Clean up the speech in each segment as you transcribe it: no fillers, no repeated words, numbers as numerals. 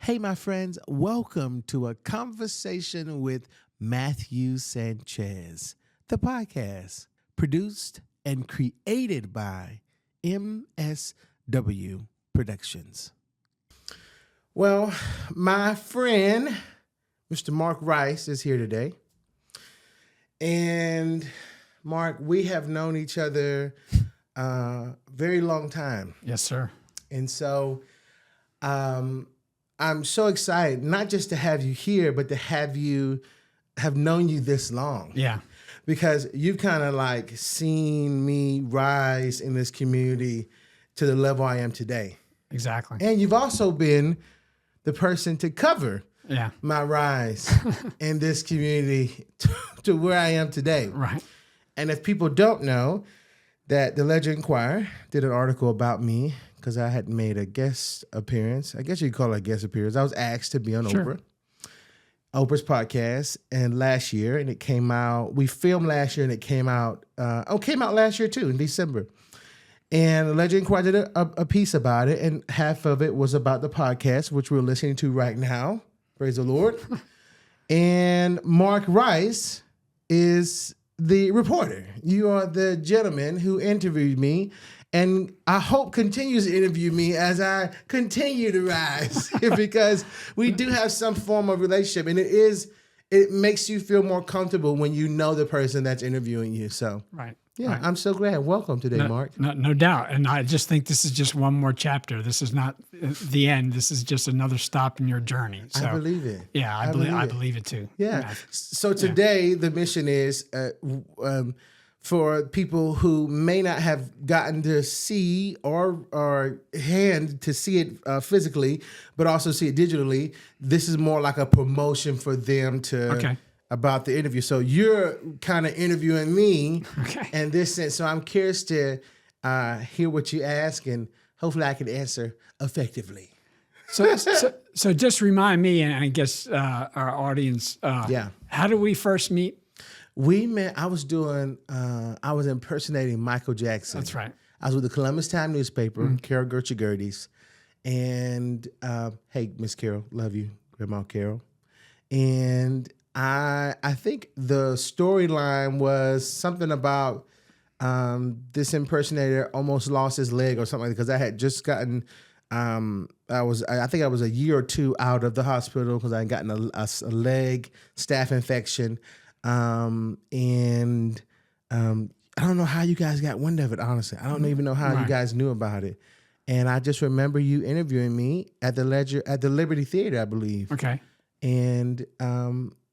Hey, my friends, welcome to a conversation with Matthew Sanchez, the podcast produced and created by MSW Productions. Well, my friend, Mr. Mark Rice, is here today. And Mark, we have known each other a very long time. Yes, sir. And so I'm so excited, not just to have you here, but to have known you this long. Yeah. Because you've kind of like seen me rise in this community to the level I am today. Exactly. And you've also been the person to cover my rise in this community to where I am today. Right. And if people don't know that the Ledger-Enquirer did an article about me because I had made a guest appearance. I guess you could call it a guest appearance. I was asked to be on Oprah's podcast last year, and it came out. We filmed last year, and it came out. Came out last year too in December. And Ledger-Enquirer did a piece about it, and half of it was about the podcast, which we're listening to right now. Praise the Lord. And Mark Rice is the reporter. You are the gentleman who interviewed me, and I hope continues to interview me as I continue to rise because we do have some form of relationship, and it makes you feel more comfortable when you know the person that's interviewing you. So right. Yeah, right. I'm so glad. Welcome today, Mark. No doubt. And I just think this is just one more chapter. This is not the end. This is just another stop in your journey. So, I believe it. Yeah, I believe it too. Yeah. So today the mission is for people who may not have gotten to see or hand to see it physically, but also see it digitally. This is more like a promotion for them to about the interview. So you're kind of interviewing me in this sense. So I'm curious to hear what you ask, and hopefully I can answer effectively. So just remind me, and I guess our audience, how did we first meet? We met, I was impersonating Michael Jackson. That's right. I was with the Columbus Time newspaper, Carol Gertrude-Gerdes. And hey, Miss Carol, love you, Grandma Carol. And I think the storyline was something about this impersonator almost lost his leg or something like that, because I had just gotten, I think I was a year or two out of the hospital because I had gotten a leg staph infection. And I don't know how you guys got wind of it, honestly. I don't even know how you guys knew about it. And I just remember you interviewing me at the Liberty Theater, I believe. Okay. And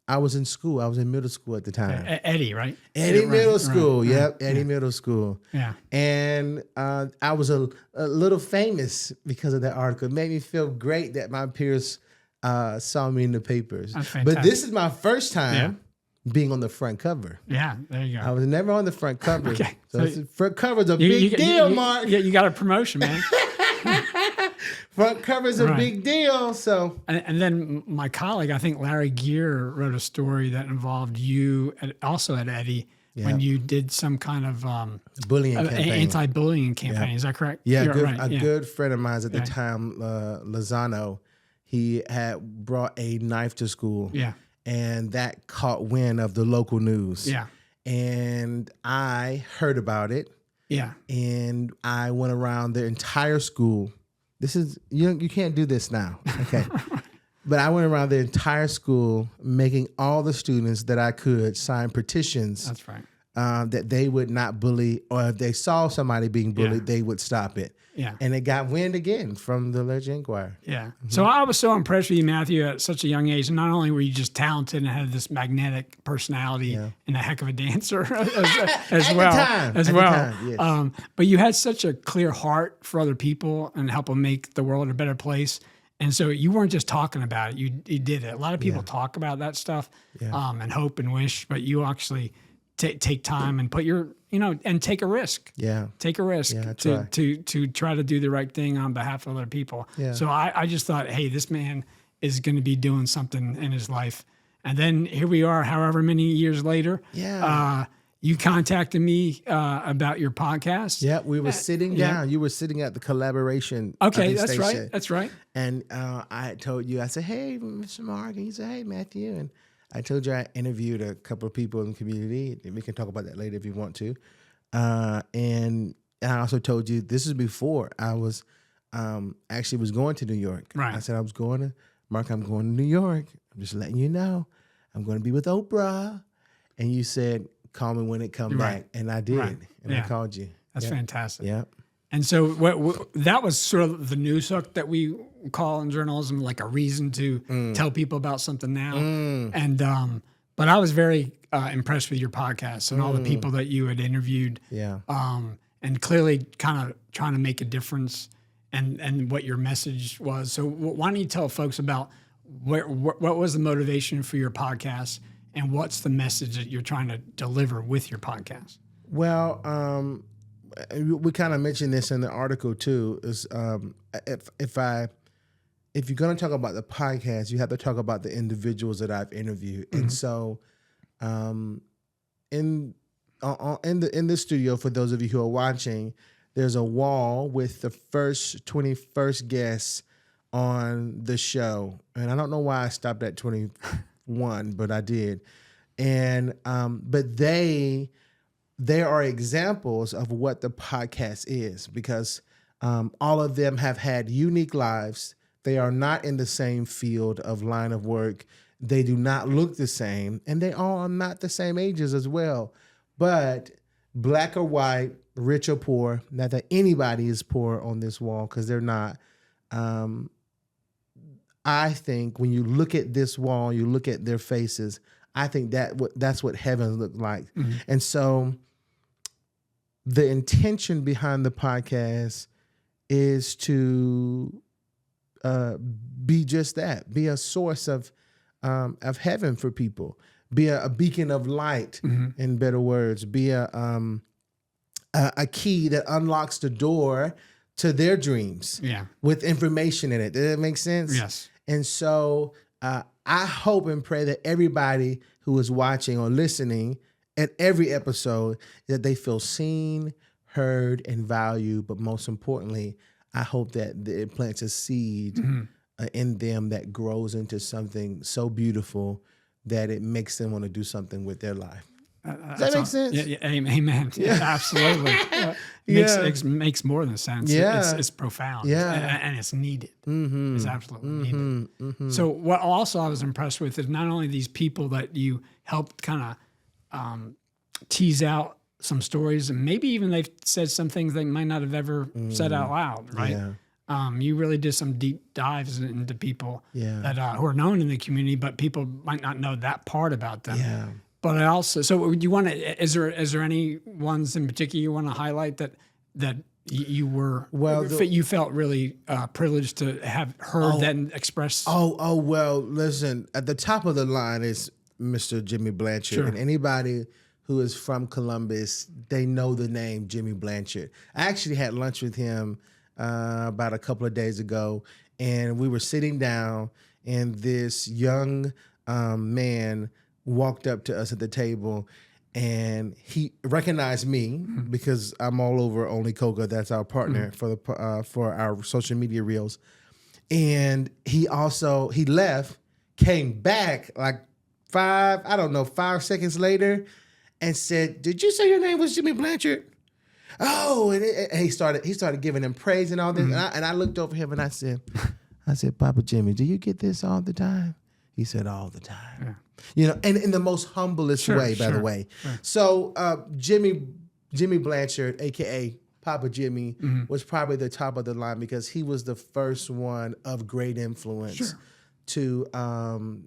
I was in school. I was in middle school at the time. Eddie, right? Eddie Middle School. Yep, Eddie Middle School. Yeah. And I was a little famous because of that article. It made me feel great that my peers saw me in the papers. That's fantastic. But this is my first time being on the front cover. Yeah, there you go. I was never on the front cover. Okay. So front cover's a big deal, Mark. Yeah, you got a promotion, man. Front cover's a big deal. So and then my colleague, I think Larry Gear, wrote a story that involved you also at Eddie when you did some kind of bullying campaign. Anti-bullying campaign. Is that correct? Yeah, good friend of mine at the time, Lozano, he had brought a knife to school. Yeah. And that caught wind of the local news. Yeah. And I heard about it. Yeah. And I went around the entire school. This is, you can't do this now. Okay. But I went around the entire school making all the students that I could sign petitions. That's right. That they would not bully, or if they saw somebody being bullied, they would stop it. Yeah. And it got wind again from the Ledger-Enquirer. Yeah. Mm-hmm. So I was so impressed with you, Matthew, at such a young age. And not only were you just talented and had this magnetic personality and a heck of a dancer as well. But you had such a clear heart for other people and help them make the world a better place. And so you weren't just talking about it. You did it. A lot of people talk about that stuff and hope and wish, but you actually take time and put your, and take a risk. Yeah. Take a risk to try to do the right thing on behalf of other people. Yeah. So I just thought, hey, this man is going to be doing something in his life. And then here we are, however many years later. Yeah. you contacted me about your podcast. Yeah, we were sitting down. You were sitting at the collaboration. Okay, that's right. That's right. And I told you, I said, "Hey, Mr. Mark," and you said, "Hey, Matthew," and I told you I interviewed a couple of people in the community. And we can talk about that later if you want to. And I also told you this is before I was actually was going to New York. Right. I said I'm going to New York. I'm just letting you know. I'm going to be with Oprah. And you said, call me when it comes back. And I did. Right. And I called you. That's fantastic. Yeah. And so that was sort of the news hook that we call in journalism, like a reason to tell people about something now. And but I was very impressed with your podcast and all the people that you had interviewed. Yeah. And clearly kind of trying to make a difference and what your message was. So why don't you tell folks about what was the motivation for your podcast and what's the message that you're trying to deliver with your podcast? Well, we kind of mentioned this in the article too. Is if you're going to talk about the podcast, you have to talk about the individuals that I've interviewed, and so in the studio, for those of you who are watching, there's a wall with the first 21st guests on the show, and I don't know why I stopped at 21, but I did, and but they are examples of what the podcast is, because all of them have had unique lives. They are not in the same field of line of work. They do not look the same, and they all are not the same ages as well. But black or white, rich or poor, not that anybody is poor on this wall, because they're not. I think when you look at this wall, you look at their faces, I think that's what heaven looked like. And so the intention behind the podcast is to be just that, be a source of heaven for people, be a beacon of light, in better words, be a key that unlocks the door to their dreams with information in it. Does that make sense? Yes. And so I hope and pray that everybody who is watching or listening at every episode, that they feel seen, heard, and valued. But most importantly, I hope that it plants a seed in them that grows into something so beautiful that it makes them want to do something with their life. Does that make sense? Yeah, amen. Yeah, absolutely. It makes more than sense. Yeah. It's profound. Yeah. And it's needed. It's absolutely needed. So what also I was impressed with is not only these people that you helped kind of tease out some stories, and maybe even they've said some things they might not have ever said out loud, right? Yeah. You really did some deep dives into people that who are known in the community, but people might not know that part about them. Yeah. But I also, so you want to, is there any ones in particular you want to highlight that you were, you felt really privileged to have heard that and expressed? Well, listen, at the top of the line is Mr. Jimmy Blanchard. Sure. And anybody who is from Columbus, they know the name Jimmy Blanchard. I actually had lunch with him about a couple of days ago, and we were sitting down, and this young man walked up to us at the table, and he recognized me because I'm all over Only Coca. That's our partner for our social media reels. And he left, came back like 5 seconds later, and said, "Did you say your name was Jimmy Blanchard?" Oh, and he started giving him praise and all this. And I looked over him and I said, "Papa Jimmy, do you get this all the time?" He said, "All the time." Yeah. You know, and in the most humblest way, by the way. Right. So Jimmy Blanchard, aka Papa Jimmy, was probably the top of the line because he was the first one of great influence to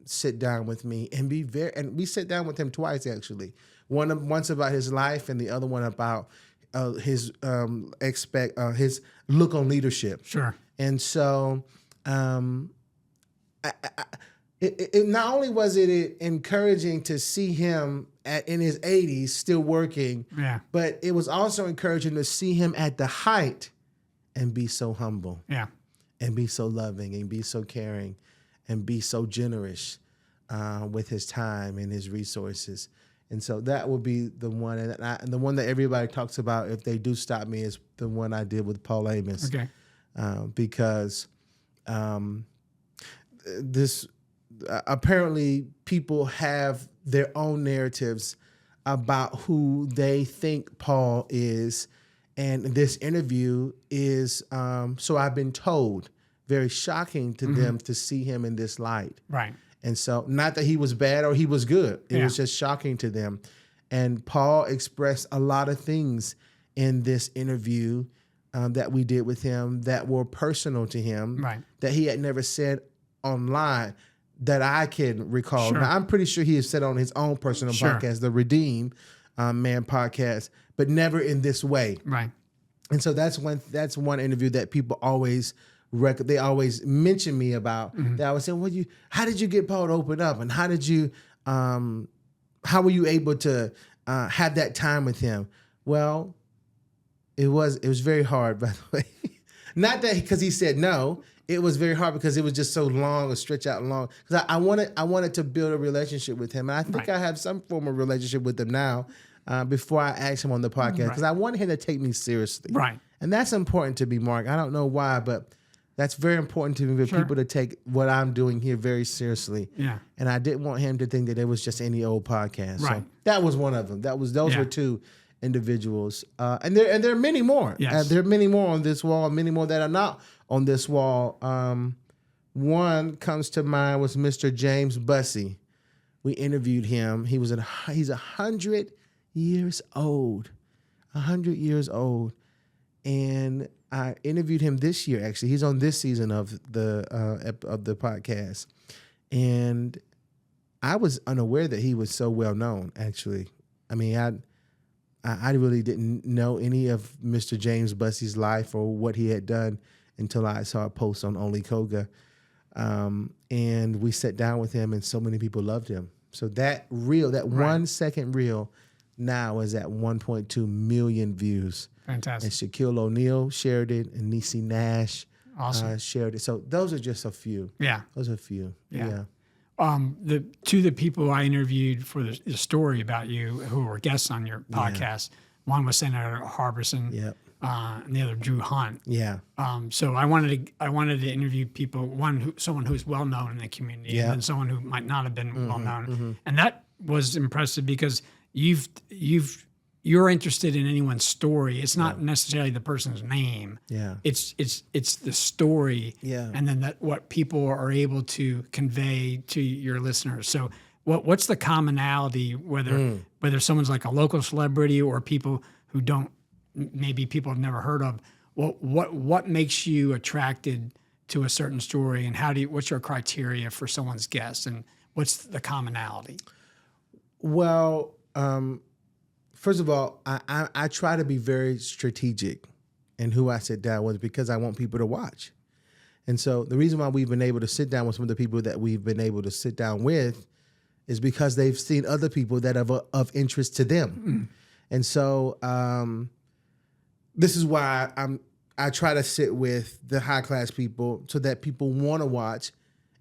sit down with me and and we sit down with him twice actually. Once about his life and the other one about his look on leadership. Sure. And so It not only was it encouraging to see him in his 80s still working, but it was also encouraging to see him at the height and be so humble, and be so loving, and be so caring, and be so generous with his time and his resources. And so that will be the one. And the one that everybody talks about if they do stop me is the one I did with Paul Amos. Okay. Because this apparently people have their own narratives about who they think Paul is. And this interview is, so I've been told, very shocking to them to see him in this light. Right. And so, not that he was bad or he was good. It was just shocking to them. And Paul expressed a lot of things in this interview that we did with him that were personal to him, that he had never said online that I can recall. Now, I'm pretty sure he has said on his own personal podcast, the Redeemed Man podcast, but never in this way. Right. And so that's one interview that people always they always mention me about. They always say, "Well, how did you get Paul to open up, and how were you able to have that time with him?" Well, it was very hard, by the way. Not that because he said no. It was very hard because it was just so long, or stretch out long. Because I wanted to build a relationship with him, and I think I have some form of relationship with him now. Before I asked him on the podcast, because I wanted him to take me seriously, and that's important to me, Mark. I don't know why, but that's very important to me for people to take what I'm doing here very seriously. Yeah, and I didn't want him to think that it was just any old podcast. Right. So that was one of them. Those were two individuals, and there are many more. Yes. There are many more on this wall, many more that are not on this wall. One comes to mind was Mr. James Bussey. We interviewed him. He's 100 years old, 100 years old, and I interviewed him this year. Actually, he's on this season of the podcast, and I was unaware that he was so well known. Actually, I mean, I really didn't know any of Mr. James Bussey's life or what he had done until I saw a post on Only Koga, and we sat down with him, and so many people loved him. So that 1 second reel now is at 1.2 million views. Fantastic. And Shaquille O'Neal shared it, and Niecy Nash shared it. So those are just a few. Yeah. Those are a few. Yeah. The people I interviewed for the story about you who were guests on your podcast, one was Senator Harbison, and the other Drew Hunt. Yeah. So I wanted to interview people, someone who's well known in the community, and then someone who might not have been well known, and that was impressive because you're interested in anyone's story. It's not necessarily the person's name. Yeah. It's the story. Yeah. And then what people are able to convey to your listeners. So what's the commonality, whether someone's like a local celebrity or people who maybe people have never heard of, what makes you attracted to a certain story, and what's your criteria for someone's guest, and what's the commonality? Well, first of all, I try to be very strategic in who I sit down with because I want people to watch. And so the reason why we've been able to sit down with some of the people that we've been able to sit down with is because they've seen other people that are of interest to them. And so this is why I try to sit with the high class people so that people want to watch,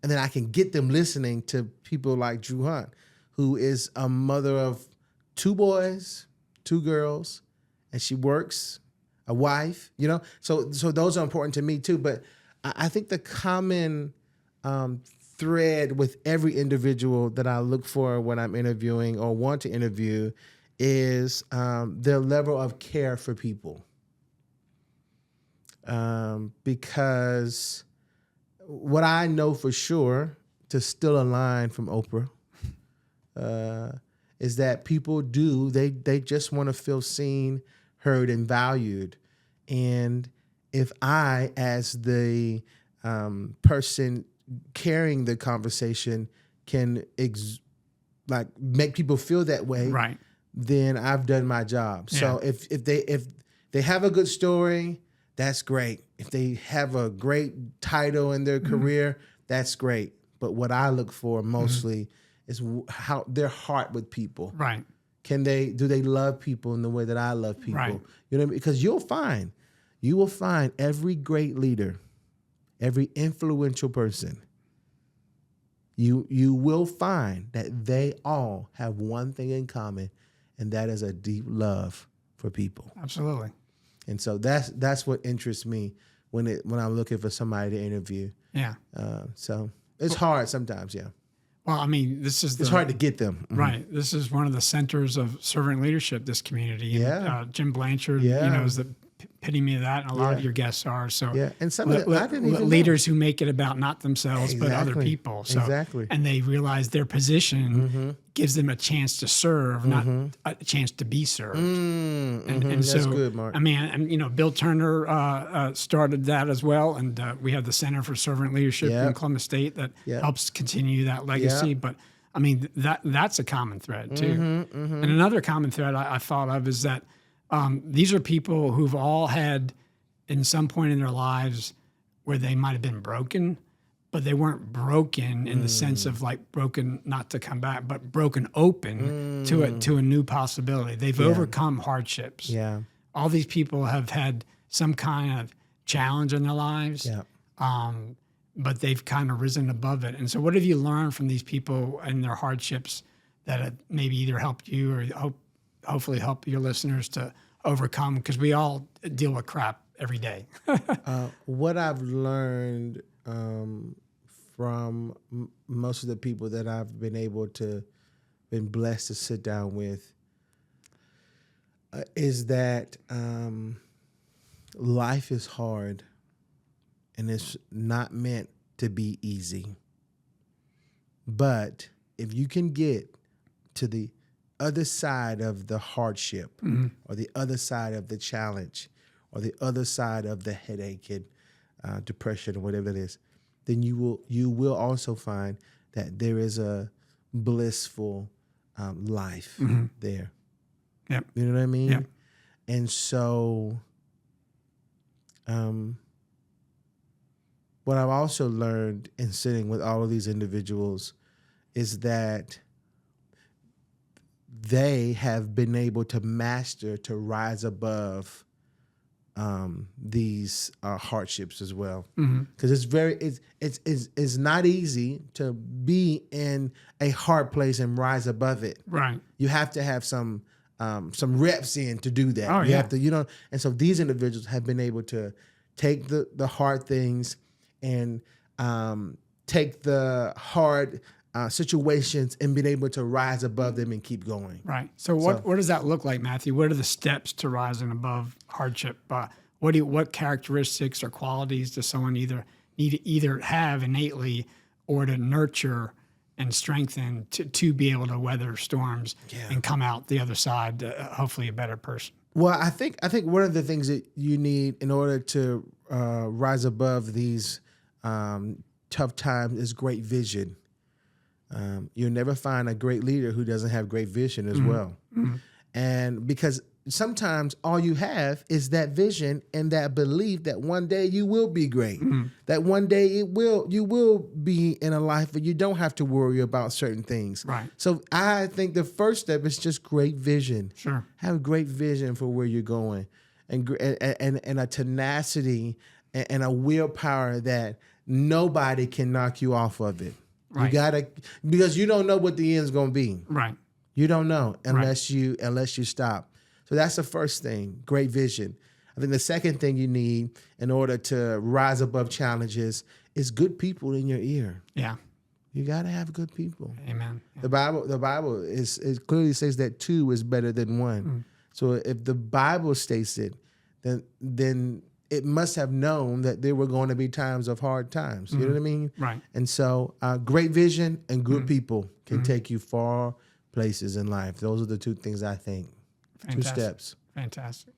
and then I can get them listening to people like Drew Hunt, who is a mother of 2 boys, 2 girls, and she works, a wife, So those are important to me too. But I think the common thread with every individual that I look for when I'm interviewing or want to interview is their level of care for people. Because what I know for sure, to steal a line from Oprah, is that people they just want to feel seen, heard, and valued. And if I, as the person carrying the conversation, can make people feel that way, then I've done my job. Yeah. So if they have a good story, that's great. If they have a great title in their career, that's great. But what I look for mostly is how their heart with people. Right. Do they love people in the way that I love people? Right. You know what I mean? Because you will find every great leader, every influential person you will find that they all have one thing in common, and that is a deep love for people. Absolutely. And so that's what interests me when I'm looking for somebody to interview. Yeah. So it's hard sometimes. Yeah. Well, I mean, it's hard to get them. Mm-hmm. Right. This is one of the centers of servant leadership, this community. Yeah. And, Jim Blanchard, is the epitome of that, and a lot of your guests are. So and some of I didn't even leaders who make it about not themselves but other people. So, and they realize their position gives them a chance to serve, not a chance to be served. And that's so, good, Mark. I mean, and Bill Turner started that as well, and we have the Center for Servant Leadership in Columbus State that helps continue that legacy. But I mean, that's a common thread too. And another common thread I thought of is that these are people who've all had, in some point in their lives, where they might have been broken, but they weren't broken in the sense of like broken not to come back, but broken open to a new possibility. They've overcome hardships. Yeah. All these people have had some kind of challenge in their lives. Yeah. But they've kind of risen above it. And so what have you learned from these people and their hardships that have maybe either helped you or hopefully help your listeners to overcome? Because we all deal with crap every day. What I've learned from most of the people that I've been blessed to sit down with is that life is hard. And it's not meant to be easy. But if you can get to the other side of the hardship or the other side of the challenge or the other side of the headache and depression or whatever it is, then you will also find that there is a blissful life there. Yep. You know what I mean? Yep. And so what I've also learned in sitting with all of these individuals is that they have been able to master, to rise above these hardships as well. Because it's not easy to be in a hard place and rise above it. Right. You have to have some reps in to do that. You have to, and so these individuals have been able to take the hard things and take the hard situations and been able to rise above them and keep going. Right. So what does that look like, Matthew? What are the steps to rising above hardship? What characteristics or qualities does someone need to either have innately or to nurture and strengthen to be able to weather storms and come out the other side, hopefully a better person? Well, I think one of the things that you need in order to rise above these tough times is great vision. You'll never find a great leader who doesn't have great vision as well. And because sometimes all you have is that vision and that belief that one day you will be great, that one day you will be in a life where you don't have to worry about certain things. Right. So I think the first step is just great vision. Sure. Have great vision for where you're going, and a tenacity and a willpower that nobody can knock you off of it. Right. You gotta, because you don't know what the end's gonna be. Right. You don't know unless you stop. So that's the first thing, great vision. I think the second thing you need in order to rise above challenges is good people in your ear. Yeah. You gotta have good people. Amen. Yeah. The Bible is clearly says that two is better than one. So if the Bible states it, then it must have known that there were going to be times of hard times. You know what I mean? Right. And so great vision and good people can take you far places in life. Those are the two things I think. Fantastic. 2 steps. Fantastic.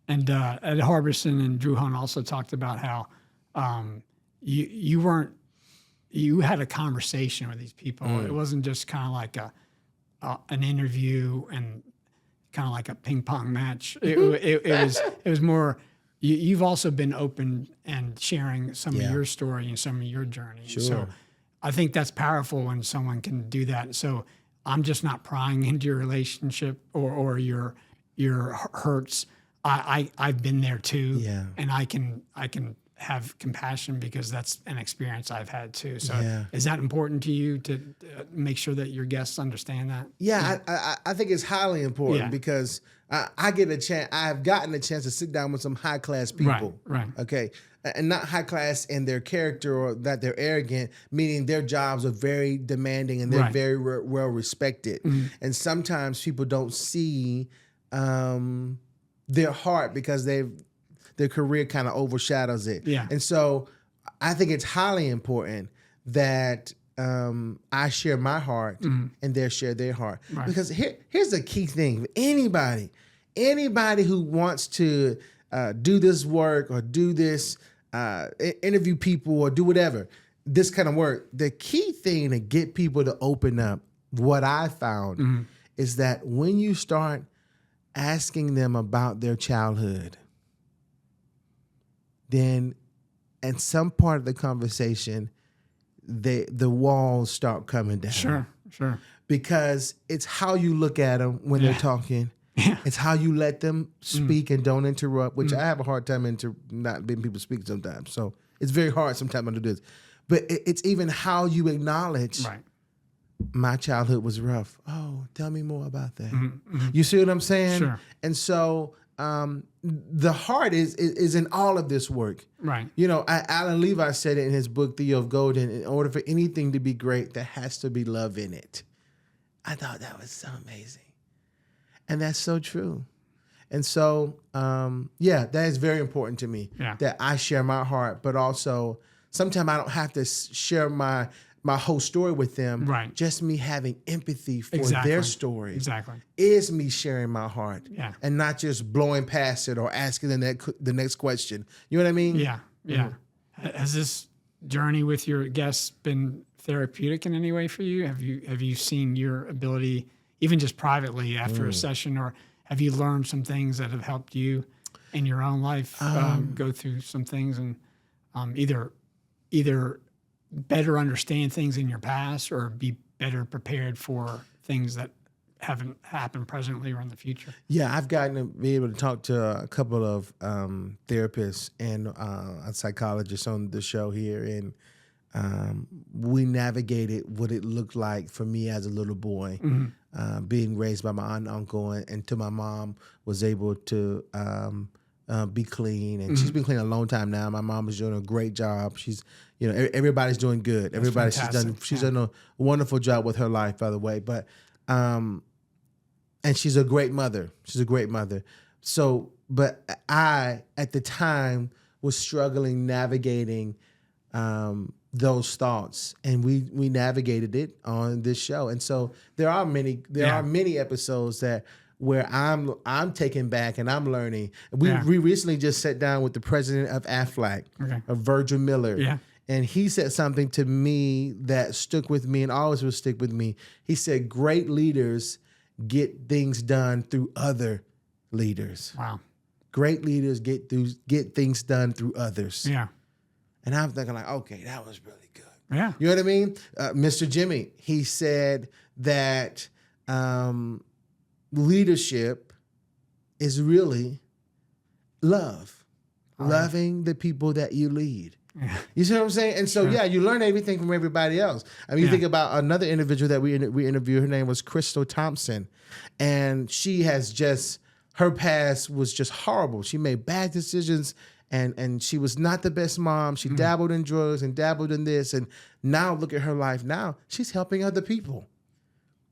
And Ed Harbison and Drew Hunt also talked about how you had a conversation with these people. It wasn't just kind of like an interview and kind of like a ping pong match. It was more. You've also been open and sharing some of your story and some of your journey. Sure. So I think that's powerful when someone can do that. So I'm just not prying into your relationship or your hurts. I've been there too, and I can have compassion, because that's an experience I've had too. So Yeah. is that important to you to make sure that your guests understand that? Yeah, I think it's highly important, Yeah. because I get a chance. I've gotten a chance to sit down with some high class people. Right. Okay, and not high class in their character or that they're arrogant, meaning their jobs are very demanding and they're Right. very well respected. And sometimes people don't see their heart because their career kind of overshadows it. Yeah. And so I think it's highly important that I share my heart and they share their heart. Right. Because here's the key thing. Anybody who wants to do this work or do this, interview people or do whatever, this kind of work, the key thing to get people to open up, what I found, is that when you start asking them about their childhood, then at some part of the conversation, the walls start coming down. Sure. Because it's how you look at them when they're talking. Yeah. It's how you let them speak and don't interrupt, which I have a hard time not letting people speak sometimes. So it's very hard sometimes to do this. But it's even how you acknowledge, Right. my childhood was rough. Oh, tell me more about that. You see what I'm saying? Sure. And so the heart is in all of this work. Right. You know, Alan Levi said it in his book, Theo of Golden, in order for anything to be great, there has to be love in it. I thought that was so amazing. And that's so true. And so, that is very important to me, that I share my heart, but also sometimes I don't have to share my whole story with them. Right. Just me having empathy for their story. Exactly. Is me sharing my heart. Yeah. And not just blowing past it or asking the next question. You know what I mean? Yeah. Yeah. Has this journey with your guests been therapeutic in any way for you? Have you seen your ability, even just privately after a session, or have you learned some things that have helped you in your own life go through some things and either better understand things in your past or be better prepared for things that haven't happened presently or in the future? Yeah, I've gotten to be able to talk to a couple of therapists and a psychologist on the show here, and we navigated what it looked like for me as a little boy, being raised by my aunt and uncle, and until my mom was able to be clean. And she's been clean a long time now. My mom is doing a great job. She's, everybody's doing good. She's done a wonderful job with her life, by the way. But, and she's a great mother. So, but I, at the time, was struggling navigating those thoughts, and we navigated it on this show. And so there are many episodes where I'm taken back and I'm learning. We recently just sat down with the president of Aflac, of Virgil Miller, and he said something to me that stuck with me and always will stick with me. He said, "Great leaders get things done through other leaders." Wow. Great leaders get things done through others. Yeah. And I'm thinking like, okay, that was really good. Yeah. You know what I mean? Mr. Jimmy, he said that leadership is really love. Loving the people that you lead. Yeah. You see what I'm saying? And so, you learn everything from everybody else. I mean, you think about another individual that we interviewed. Her name was Crystal Thompson. And she has her past was just horrible. She made bad decisions. And she was not the best mom. She dabbled in drugs and dabbled in this. And now look at her life. Now she's helping other people.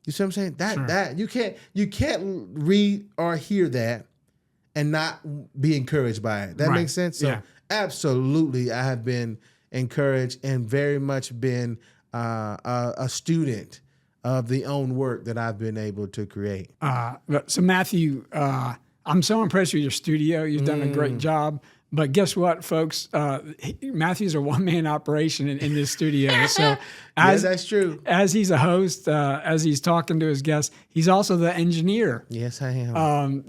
You see what I'm saying? That you can't read or hear that and not be encouraged by it. That makes sense? So absolutely, I have been encouraged and very much been a student of the own work that I've been able to create. So Matthew, I'm so impressed with your studio. You've done a great job. But guess what, folks? Matthew's a one-man operation in this studio. So, that's true. As he's a host, as he's talking to his guests, he's also the engineer. Yes, I am.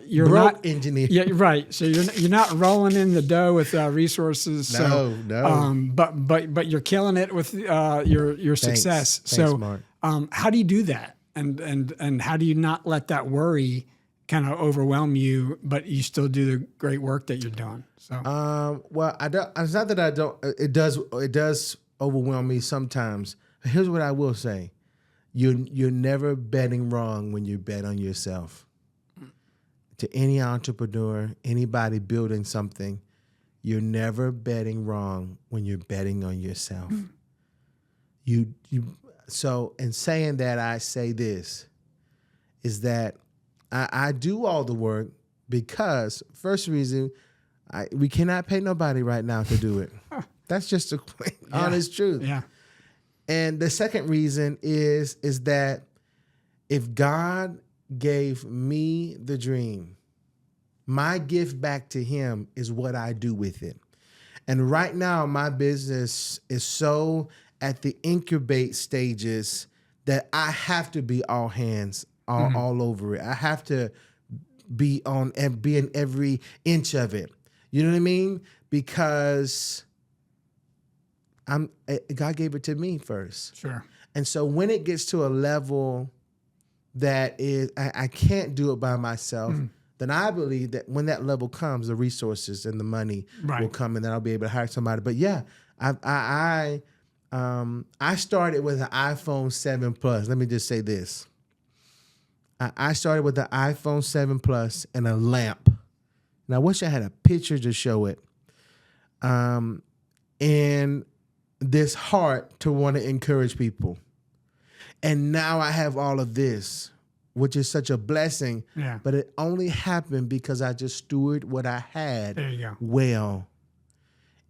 You're not engineer. Yeah, right. So you're not rolling in the dough with resources. No. But you're killing it with your success. Thanks, Mark. How do you do that? And how do you not let that worry kind of overwhelm you, but you still do the great work that you're doing. So, well, I don't. It's not that I don't. It does overwhelm me sometimes. Here's what I will say: you're never betting wrong when you bet on yourself. To any entrepreneur, anybody building something, you're never betting wrong when you're betting on yourself. So in saying that, I say this is that I do all the work because first reason, we cannot pay nobody right now to do it. That's just the honest truth. Yeah. And the second reason is that if God gave me the dream, my gift back to him is what I do with it. And right now, my business is so at the incubate stages that I have to be all hands, all over it. I have to be in every inch of it. You know what I mean? Because God gave it to me first. Sure. And so when it gets to a level that is, I can't do it by myself, then I believe that when that level comes, the resources and the money will come, and then I'll be able to hire somebody. But yeah, I started with an iPhone 7 Plus. Let me just say this. I started with the iPhone 7 Plus and a lamp. And I wish I had a picture to show it. And this heart to want to encourage people. And now I have all of this, which is such a blessing. Yeah. But it only happened because I just stewarded what I had There you go. well.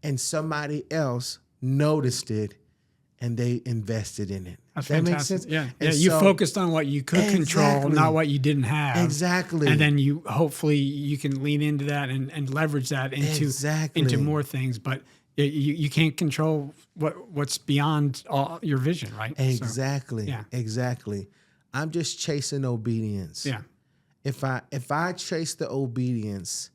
And somebody else noticed it and they invested in it. That's that fantastic. Makes sense? Yeah. And You so, focused on what you could control, not what you didn't have. Exactly. And then hopefully you can lean into that and leverage that into more things. But you can't control what's beyond your vision, right? Exactly. So, yeah. Exactly. I'm just chasing obedience. Yeah. If I chase the obedience,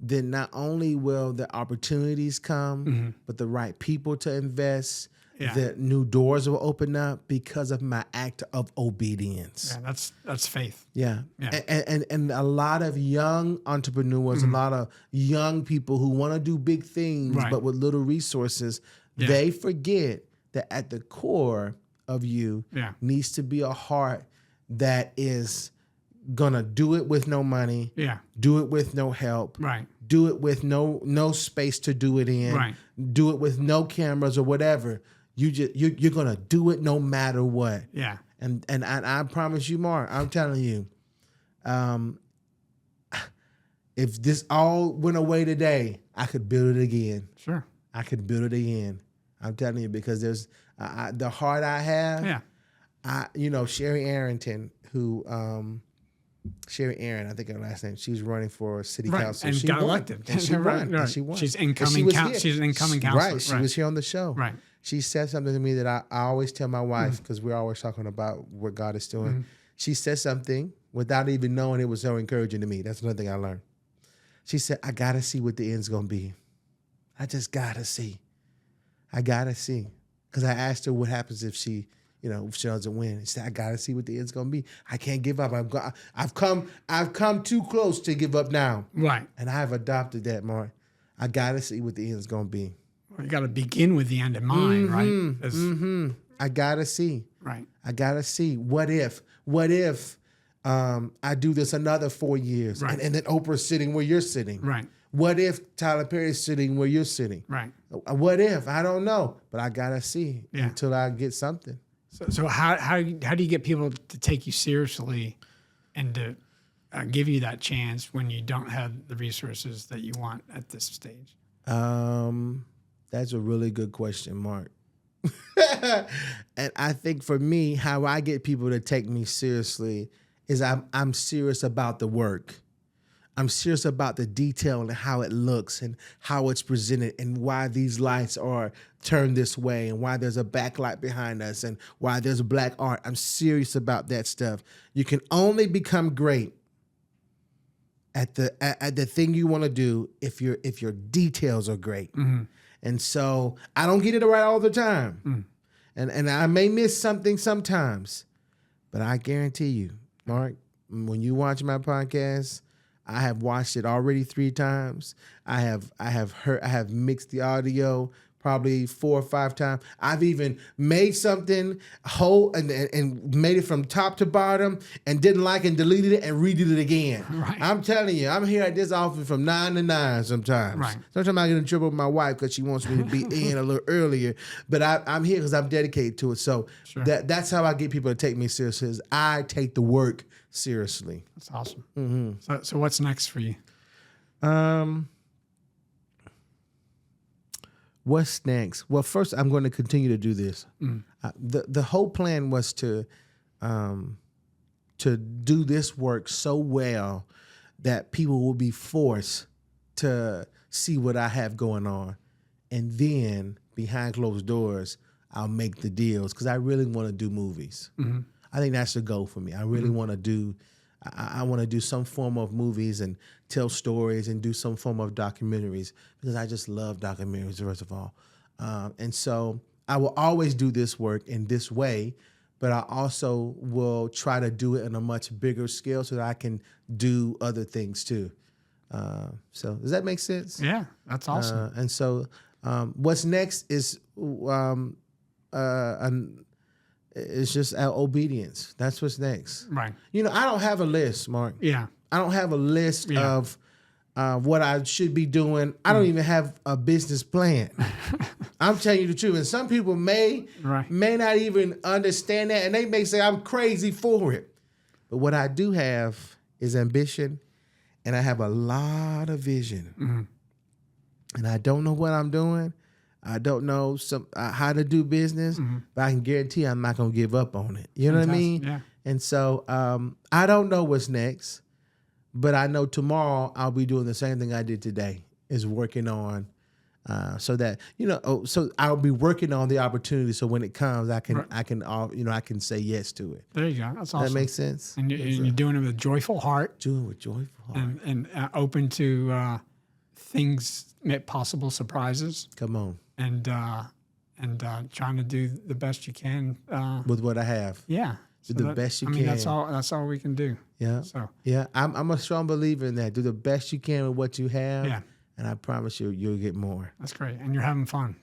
then not only will the opportunities come, but the right people to invest, the new doors will open up because of my act of obedience. Yeah, that's faith. Yeah. And a lot of young entrepreneurs, a lot of young people who want to do big things, but with little resources, they forget that at the core of you needs to be a heart that is gonna do it with no money, do it with no help, do it with no space to do it in, do it with no cameras or whatever. You're gonna do it no matter what. Yeah. And I promise you, Mark, I'm telling you, if this all went away today, I could build it again. Sure. I could build it again. I'm telling you, because there's the heart I have. Yeah. Sherry Arrington, Sherry Aaron, I think her last name. She's running for city council. And she got won. elected. And she won. And she won. She's incoming. She's an incoming counselor. Right. She was here on the show. Right. She said something to me that I always tell my wife, because we're always talking about what God is doing. She said something without even knowing it was so encouraging to me. That's another thing I learned. She said, I got to see what the end's going to be. I just got to see. I got to see. Because I asked her what happens if she doesn't win. She said, I got to see what the end's going to be. I can't give up. I've come too close to give up now. Right. And I've adopted that, Mark. I got to see what the end's going to be. You got to begin with the end in mind, right? I got to see. Right. I got to see. What if I do this another 4 years and then Oprah's sitting where you're sitting? Right. What if Tyler Perry's sitting where you're sitting? Right. What if? I don't know. But I got to see until I get something. So how do you get people to take you seriously and to give you that chance when you don't have the resources that you want at this stage? That's a really good question, Mark. And I think for me, how I get people to take me seriously is I'm serious about the work. I'm serious about the detail and how it looks and how it's presented and why these lights are turned this way and why there's a backlight behind us and why there's black art. I'm serious about that stuff. You can only become great at the thing you want to do if your details are great. And so I don't get it right all the time. And I may miss something sometimes, but I guarantee you, Mark, When you watch my podcast, I have watched it already 3 times. I have mixed the audio probably 4 or 5 times. I've even made something whole and made it from top to bottom and didn't like and deleted it and redid it again. Right. I'm telling you, I'm here at this office from 9 to 9 sometimes. Right. Sometimes I get in trouble with my wife because she wants me to be in a little earlier. But I'm here because I'm dedicated to it. So that's how I get people to take me seriously. Is I take the work seriously. That's awesome. Mm-hmm. So what's next for you? What's next? Well, first I'm going to continue to do this. The whole plan was to do this work so well that people will be forced to see what I have going on, and then behind closed doors, I'll make the deals because I really want to do movies. Mm-hmm. I think that's the goal for me. I really want to do. I want to do some form of movies and tell stories and do some form of documentaries because I just love documentaries, first of all. And so I will always do this work in this way, but I also will try to do it on a much bigger scale so that I can do other things too. So does that make sense? Yeah, that's awesome. And so what's next is it's just our obedience. That's what's next. Right. You know, I don't have a list, Mark. Yeah. I don't have a list of what I should be doing. I don't even have a business plan. I'm telling you the truth. And some people may not even understand that, and they may say I'm crazy for it. But what I do have is ambition, and I have a lot of vision. Mm-hmm. And I don't know what I'm doing. I don't know how to do business, but I can guarantee I'm not going to give up on it. You know what I mean? Yeah. And so I don't know what's next, but I know tomorrow I'll be doing the same thing I did today, is working on so that, so I'll be working on the opportunity. So when it comes, I can say yes to it. There you go. That's awesome. That makes sense. And you're doing it with a joyful heart. Doing it with joyful heart. And open to things, possible surprises. Come on. And trying to do the best you can with what I have. Yeah, do the best you can. That's all we can do. Yeah. So I'm a strong believer in that. Do the best you can with what you have. Yeah. And I promise you'll get more. That's great, and you're having fun.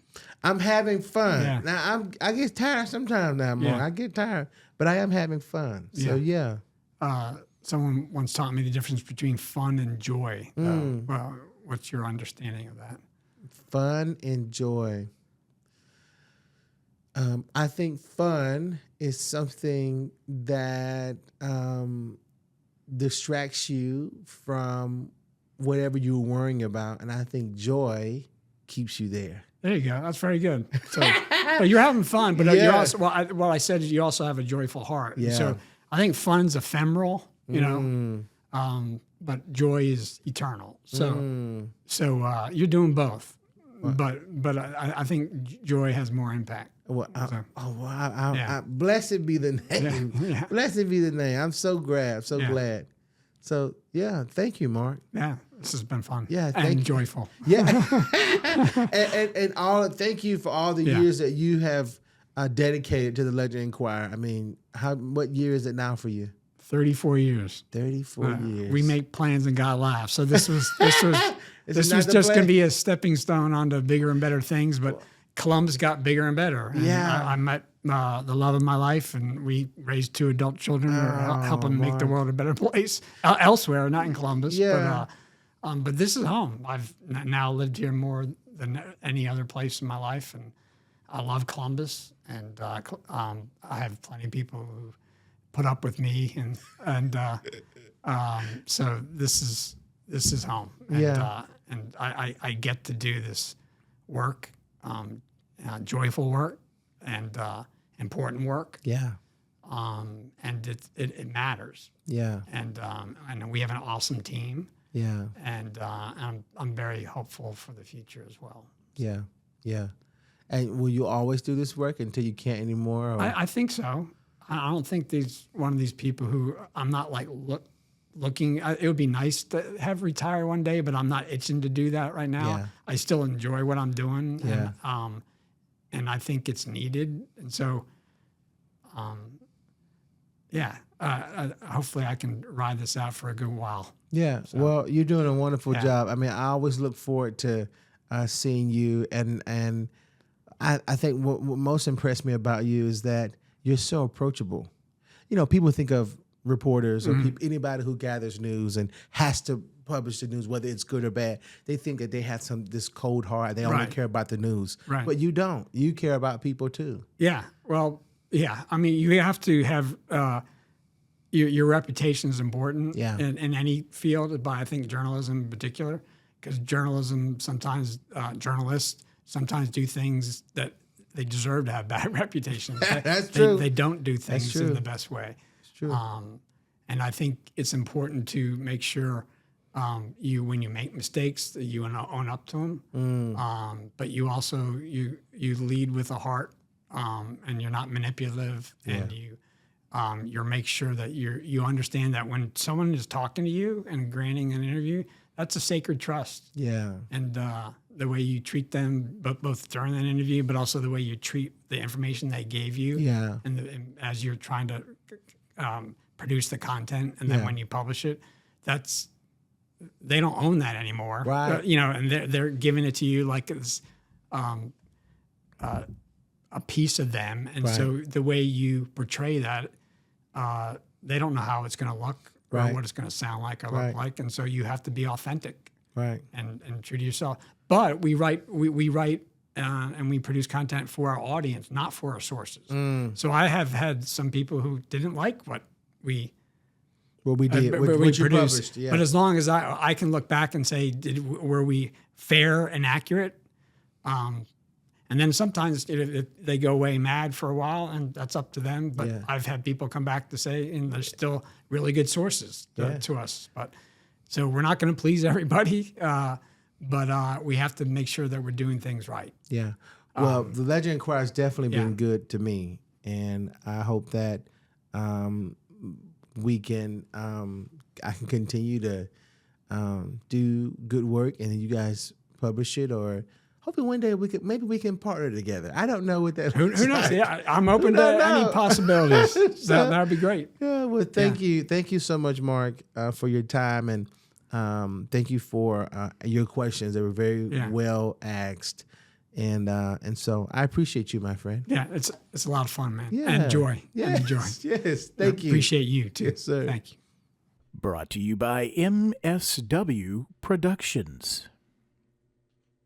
I'm having fun. Yeah. Now I get tired sometimes. Now, Mark. I get tired, but I am having fun. So yeah. Someone once taught me the difference between fun and joy. Well, what's your understanding of that? Fun and joy. I think fun is something that distracts you from whatever you're worrying about, and I think joy keeps you there. There you go. That's very good. So, but you're having fun, but you're also what I said is you also have a joyful heart. Yeah. So I think fun's ephemeral, but joy is eternal. So you're doing both. But I think joy has more impact. Well, blessed be the name. Yeah. Blessed be the name. I'm so glad. Glad. So thank you, Mark. Yeah, this has been fun. Yeah, and joyful. Yeah, and thank you for all the years that you have dedicated to the Ledger-Enquirer. I mean, what year is it now for you? 34 years. 34 years. We make plans and God laughs. So this was just going to be a stepping stone onto bigger and better things. But Columbus got bigger and better. And I met the love of my life, and we raised 2 adult children, helping make the world a better place elsewhere, not in Columbus. Yeah. But this is home. I've now lived here more than any other place in my life, and I love Columbus. And I have plenty of people who put up with me, and so this is home. And, and I get to do this work, joyful work, and important work. Yeah. And it matters. Yeah. And we have an awesome team. Yeah. And I'm very hopeful for the future as well. Yeah. Yeah. And will you always do this work until you can't anymore? Or? I think so. I don't think one of these people who I'm not like looking. It would be nice to have retire one day, but I'm not itching to do that right now. Yeah. I still enjoy what I'm doing, yeah. And I think it's needed. And so, hopefully I can ride this out for a good while. Yeah. So, well, you're doing a wonderful job. I mean, I always look forward to seeing you, and I think what most impressed me about you is that you're so approachable. You know, people think of reporters or anybody who gathers news and has to publish the news, whether it's good or bad. They think that they have this cold heart. They only care about the news. Right. But you don't. You care about people too. Yeah. Well, yeah. I mean, you have to have your reputation is important in any field, but I think journalism in particular, because journalism sometimes journalists sometimes do things that they deserve to have bad reputations. That's true. They don't do things in the best way. It's true. And I think it's important to make sure when you make mistakes, that you own up to them. But you also you lead with a heart, and you're not manipulative, and you make sure that you understand that when someone is talking to you and granting an interview, that's a sacred trust. Yeah. And the way you treat them, both during that interview, but also the way you treat the information they gave you. Yeah. And as you're trying to produce the content, and then when you publish it, they don't own that anymore. Right. And they're giving it to you like it's a piece of them. And so the way you portray that, they don't know how it's going to look or what it's going to sound like or look like. And so you have to be authentic and true to yourself. But we write and we produce content for our audience, not for our sources. So I have had some people who didn't like what we did, what we produced. But as long as I can look back and say, were we fair and accurate? And then sometimes they go away mad for a while, and that's up to them. But I've had people come back to say, and there's still really good sources to us. But so we're not going to please everybody, but we have to make sure that we're doing things right. Yeah. Well, the Ledger-Enquirer has definitely been good to me, and I hope that we can I can continue to do good work, and then you guys publish it, or hopefully one day we can partner together. I don't know what that who knows. Like. Yeah, I'm open to any possibilities. So, that would be great. Yeah. Well, thank you so much, Mark, for your time, and thank you for your questions. They were very well asked. And so I appreciate you, my friend. Yeah, it's a lot of fun, man. Yeah. And joy. Yes, and joy. Yes, thank you. Appreciate you, too. Yes, sir. Thank you. Brought to you by MSW Productions.